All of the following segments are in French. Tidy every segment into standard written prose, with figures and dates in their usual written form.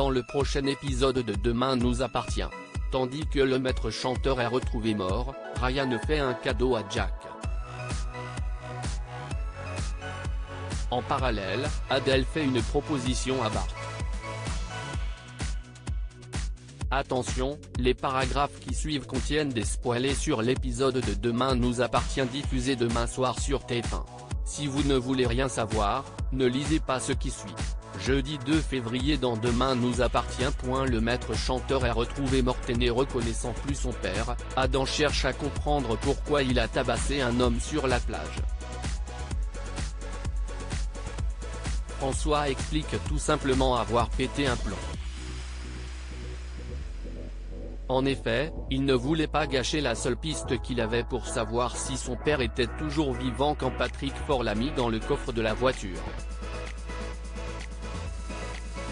dans le prochain épisode de Demain nous appartient. Tandis que le maître chanteur est retrouvé mort, Ryan fait un cadeau à Jack. En parallèle, Adèle fait une proposition à Bart. Attention, les paragraphes qui suivent contiennent des spoilers sur l'épisode de Demain nous appartient diffusé demain soir sur TF1. Si vous ne voulez rien savoir, ne lisez pas ce qui suit. Jeudi 2 février dans Demain nous appartient. Le maître chanteur est retrouvé mort et ne reconnaissant plus son père, Adam cherche à comprendre pourquoi il a tabassé un homme sur la plage. François explique tout simplement avoir pété un plomb. En effet, il ne voulait pas gâcher la seule piste qu'il avait pour savoir si son père était toujours vivant quand Patrick Faure l'a mis dans le coffre de la voiture.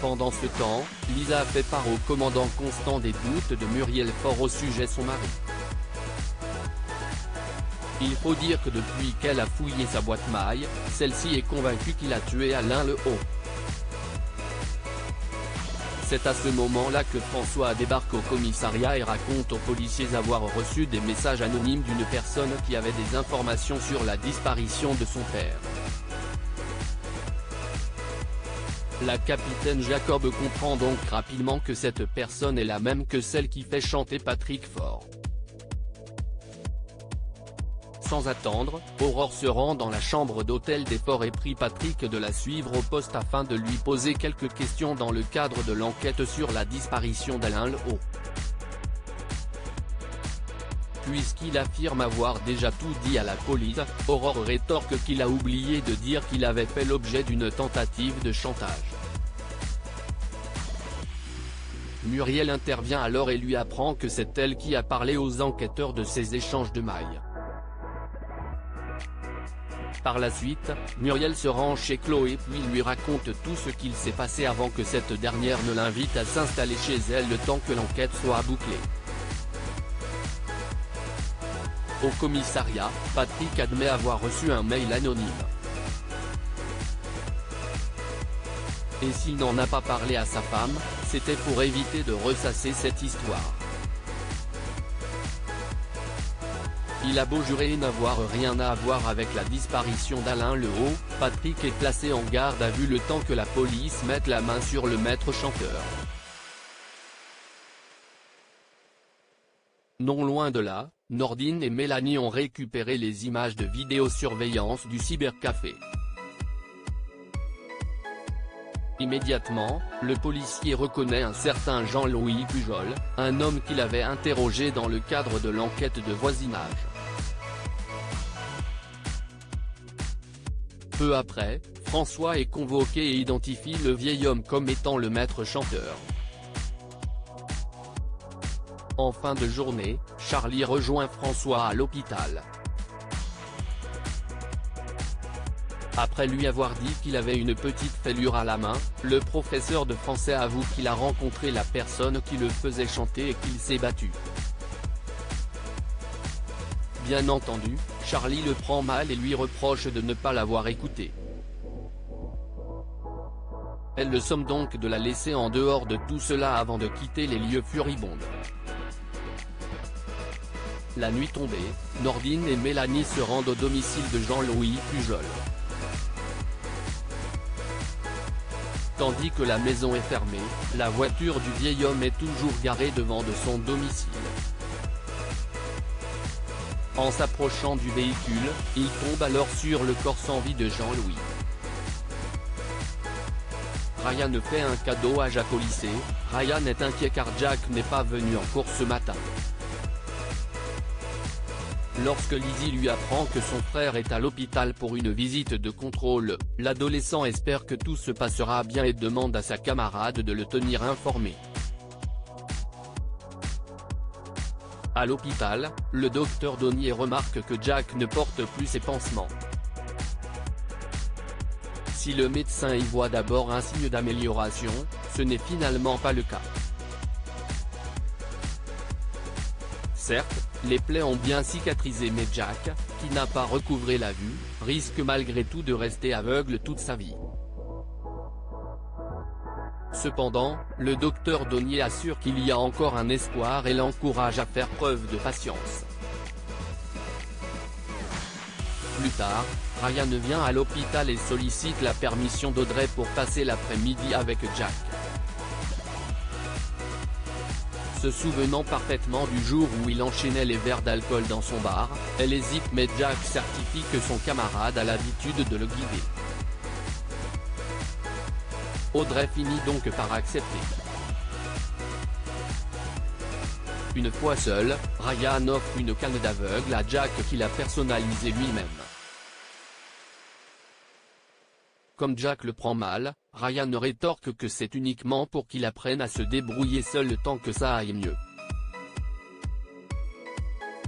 Pendant ce temps, Lisa fait part au commandant Constant des doutes de Muriel Faure au sujet de son mari. Il faut dire que depuis qu'elle a fouillé sa boîte mail, celle-ci est convaincue qu'il a tué Alain Le Haut. C'est à ce moment-là que François débarque au commissariat et raconte aux policiers avoir reçu des messages anonymes d'une personne qui avait des informations sur la disparition de son père. La capitaine Jacob comprend donc rapidement que cette personne est la même que celle qui fait chanter Patrick Faure. Sans attendre, Aurore se rend dans la chambre d'hôtel des Faure et prie Patrick de la suivre au poste afin de lui poser quelques questions dans le cadre de l'enquête sur la disparition d'Alain Le Haut. Puisqu'il affirme avoir déjà tout dit à la police, Aurore rétorque qu'il a oublié de dire qu'il avait fait l'objet d'une tentative de chantage. Muriel intervient alors et lui apprend que c'est elle qui a parlé aux enquêteurs de ces échanges de mails. Par la suite, Muriel se rend chez Chloé puis lui raconte tout ce qu'il s'est passé avant que cette dernière ne l'invite à s'installer chez elle le temps que l'enquête soit bouclée. Au commissariat, Patrick admet avoir reçu un mail anonyme. Et s'il n'en a pas parlé à sa femme, c'était pour éviter de ressasser cette histoire. Il a beau jurer n'avoir rien à voir avec la disparition d'Alain Le Haut, Patrick est placé en garde à vue le temps que la police mette la main sur le maître chanteur. Non loin de là, Nordine et Mélanie ont récupéré les images de vidéosurveillance du cybercafé. Immédiatement, le policier reconnaît un certain Jean-Louis Pujol, un homme qu'il avait interrogé dans le cadre de l'enquête de voisinage. Peu après, François est convoqué et identifie le vieil homme comme étant le maître chanteur. En fin de journée, Charlie rejoint François à l'hôpital. Après lui avoir dit qu'il avait une petite fêlure à la main, le professeur de français avoue qu'il a rencontré la personne qui le faisait chanter et qu'il s'est battu. Bien entendu, Charlie le prend mal et lui reproche de ne pas l'avoir écouté. Elle le somme donc de la laisser en dehors de tout cela avant de quitter les lieux furibondes. La nuit tombée, Nordine et Mélanie se rendent au domicile de Jean-Louis Pujol. Tandis que la maison est fermée, la voiture du vieil homme est toujours garée devant de son domicile. En s'approchant du véhicule, il tombe alors sur le corps sans vie de Jean-Louis. Ryan fait un cadeau à Jack au lycée. Ryan est inquiet car Jack n'est pas venu en cours ce matin. Lorsque Lizzie lui apprend que son frère est à l'hôpital pour une visite de contrôle, l'adolescent espère que tout se passera bien et demande à sa camarade de le tenir informé. À l'hôpital, le docteur Donnier remarque que Jack ne porte plus ses pansements. Si le médecin y voit d'abord un signe d'amélioration, ce n'est finalement pas le cas. Certes, les plaies ont bien cicatrisé mais Jack, qui n'a pas recouvré la vue, risque malgré tout de rester aveugle toute sa vie. Cependant, le docteur Donnier assure qu'il y a encore un espoir et l'encourage à faire preuve de patience. Plus tard, Ryan vient à l'hôpital et sollicite la permission d'Audrey pour passer l'après-midi avec Jack. Se souvenant parfaitement du jour où il enchaînait les verres d'alcool dans son bar, elle hésite mais Jack certifie que son camarade a l'habitude de le guider. Audrey finit donc par accepter. Une fois seul, Ryan offre une canne d'aveugle à Jack qu'il a personnalisée lui-même. Comme Jack le prend mal, Ryan rétorque que c'est uniquement pour qu'il apprenne à se débrouiller seul le temps que ça aille mieux.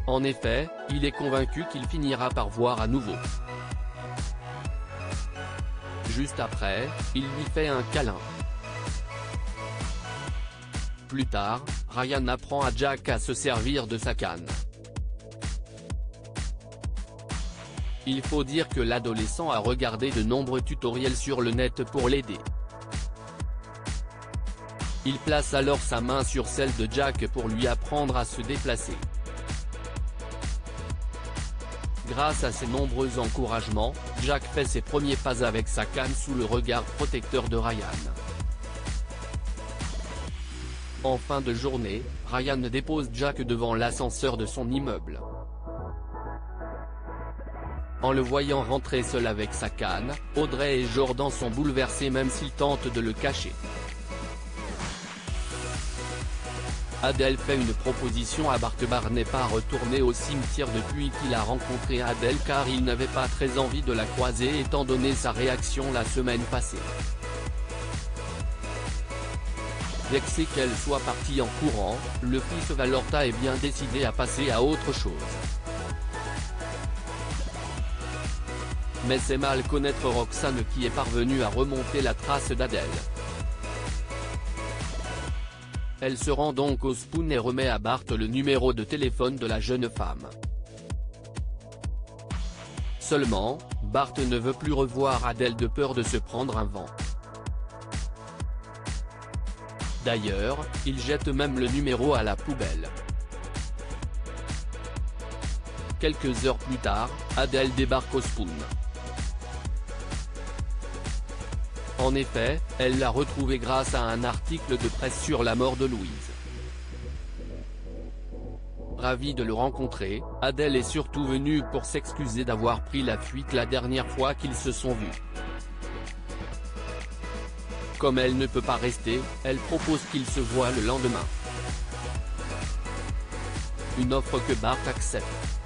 En effet, il est convaincu qu'il finira par voir à nouveau. Juste après, il lui fait un câlin. Plus tard, Ryan apprend à Jack à se servir de sa canne. Il faut dire que l'adolescent a regardé de nombreux tutoriels sur le net pour l'aider. Il place alors sa main sur celle de Jack pour lui apprendre à se déplacer. Grâce à ses nombreux encouragements, Jack fait ses premiers pas avec sa canne sous le regard protecteur de Ryan. En fin de journée, Ryan dépose Jack devant l'ascenseur de son immeuble. En le voyant rentrer seul avec sa canne, Audrey et Jordan sont bouleversés même s'ils tentent de le cacher. Adèle fait une proposition à Bart. Bart n'est pas retourné au cimetière depuis qu'il a rencontré Adèle car il n'avait pas très envie de la croiser étant donné sa réaction la semaine passée. Vexé qu'elle soit partie en courant, le fils Valorta est bien décidé à passer à autre chose. Mais c'est mal connaître Roxane qui est parvenue à remonter la trace d'Adèle. Elle se rend donc au Spoon et remet à Bart le numéro de téléphone de la jeune femme. Seulement, Bart ne veut plus revoir Adèle de peur de se prendre un vent. D'ailleurs, il jette même le numéro à la poubelle. Quelques heures plus tard, Adèle débarque au Spoon. En effet, elle l'a retrouvé grâce à un article de presse sur la mort de Louise. Ravie de le rencontrer, Adèle est surtout venue pour s'excuser d'avoir pris la fuite la dernière fois qu'ils se sont vus. Comme elle ne peut pas rester, elle propose qu'ils se voient le lendemain. Une offre que Bart accepte.